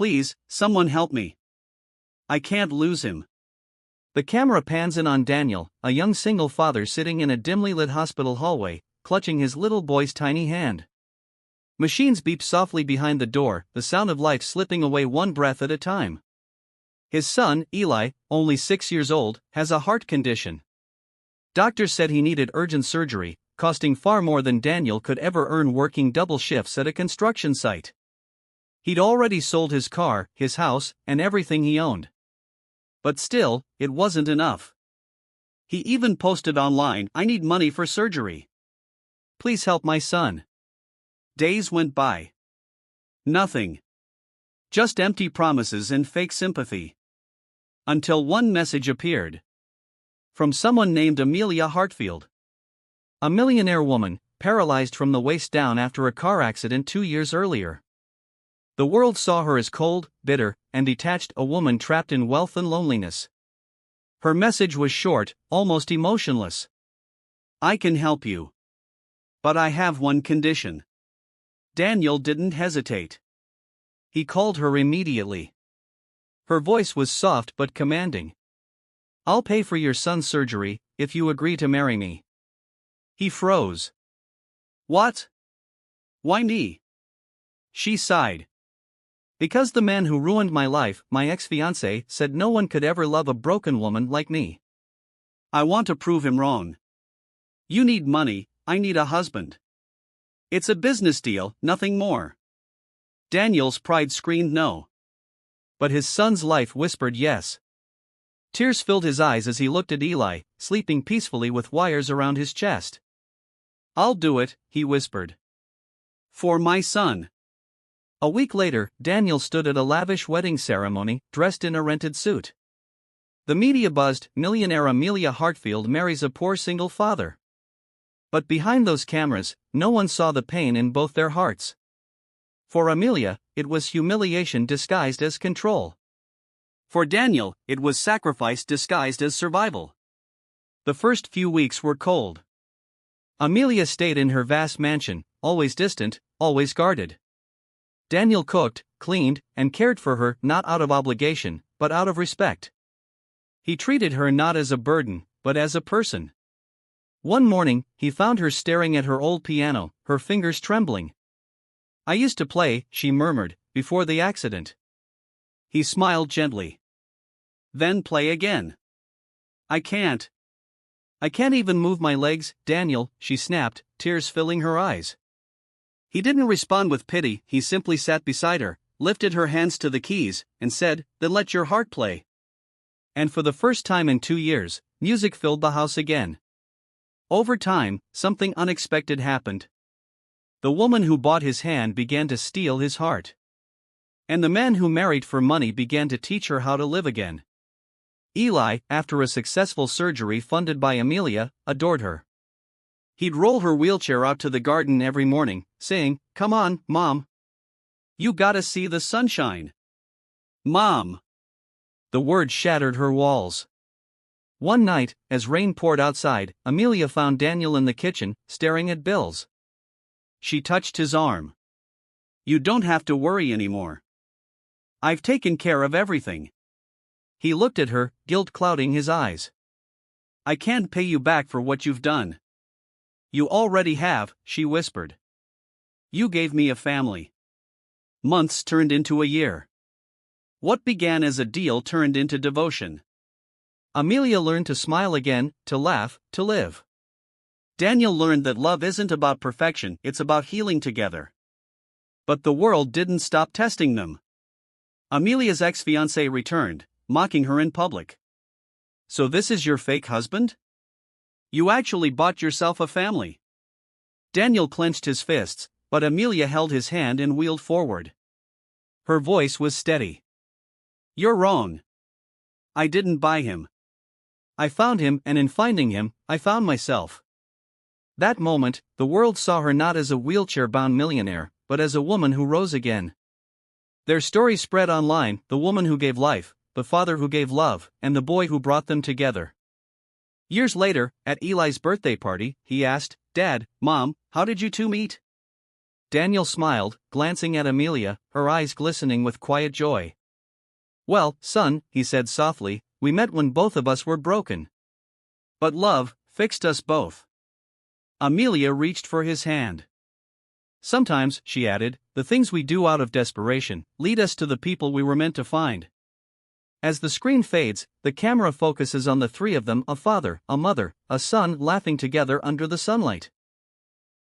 Please, someone help me. I can't lose him. The camera pans in on Daniel, a young single father sitting in a dimly lit hospital hallway, clutching his little boy's tiny hand. Machines beep softly behind the door, the sound of life slipping away one breath at a time. His son, Eli, only 6 years old, has a heart condition. Doctors said he needed urgent surgery, costing far more than Daniel could ever earn working double shifts at a construction site. He'd already sold his car, his house, and everything he owned. But still, it wasn't enough. He even posted online, "I need money for surgery. Please help my son." Days went by. Nothing. Just empty promises and fake sympathy. Until one message appeared. From someone named Amelia Hartfield. A millionaire woman, paralyzed from the waist down after a car accident 2 years earlier. The world saw her as cold, bitter, and detached, a woman trapped in wealth and loneliness. Her message was short, almost emotionless. "I can help you. But I have one condition." Daniel didn't hesitate. He called her immediately. Her voice was soft but commanding. "I'll pay for your son's surgery, if you agree to marry me." He froze. "What? Why me?" She sighed. "Because the man who ruined my life, my ex-fiancé, said no one could ever love a broken woman like me. I want to prove him wrong. You need money, I need a husband. It's a business deal, nothing more." Daniel's pride screamed no. But his son's life whispered yes. Tears filled his eyes as he looked at Eli, sleeping peacefully with wires around his chest. "I'll do it," he whispered. "For my son." A week later, Daniel stood at a lavish wedding ceremony, dressed in a rented suit. The media buzzed, "Millionaire Amelia Hartfield marries a poor single father." But behind those cameras, no one saw the pain in both their hearts. For Amelia, it was humiliation disguised as control. For Daniel, it was sacrifice disguised as survival. The first few weeks were cold. Amelia stayed in her vast mansion, always distant, always guarded. Daniel cooked, cleaned, and cared for her, not out of obligation, but out of respect. He treated her not as a burden, but as a person. One morning, he found her staring at her old piano, her fingers trembling. "I used to play," she murmured, "before the accident." He smiled gently. "Then play again." I can't even move my legs, Daniel," she snapped, tears filling her eyes. He didn't respond with pity, he simply sat beside her, lifted her hands to the keys, and said, "Then let your heart play." And for the first time in 2 years, music filled the house again. Over time, something unexpected happened. The woman who bought his hand began to steal his heart. And the man who married for money began to teach her how to live again. Eli, after a successful surgery funded by Amelia, adored her. He'd roll her wheelchair out to the garden every morning, saying, "Come on, Mom. You gotta see the sunshine." Mom. The word shattered her walls. One night, as rain poured outside, Amelia found Daniel in the kitchen, staring at bills. She touched his arm. "You don't have to worry anymore. I've taken care of everything." He looked at her, guilt clouding his eyes. "I can't pay you back for what you've done." "You already have," she whispered. "You gave me a family." Months turned into a year. What began as a deal turned into devotion. Amelia learned to smile again, to laugh, to live. Daniel learned that love isn't about perfection, it's about healing together. But the world didn't stop testing them. Amelia's ex-fiancé returned, mocking her in public. "So this is your fake husband? You actually bought yourself a family." Daniel clenched his fists, but Amelia held his hand and wheeled forward. Her voice was steady. "You're wrong. I didn't buy him. I found him, and in finding him, I found myself." That moment, the world saw her not as a wheelchair-bound millionaire, but as a woman who rose again. Their story spread online, the woman who gave life, the father who gave love, and the boy who brought them together. Years later, at Eli's birthday party, he asked, "Dad, Mom, how did you two meet?" Daniel smiled, glancing at Amelia, her eyes glistening with quiet joy. "Well, son," he said softly, "we met when both of us were broken. But love fixed us both." Amelia reached for his hand. "Sometimes," she added, "the things we do out of desperation lead us to the people we were meant to find." As the screen fades, the camera focuses on the three of them, a father, a mother, a son, laughing together under the sunlight.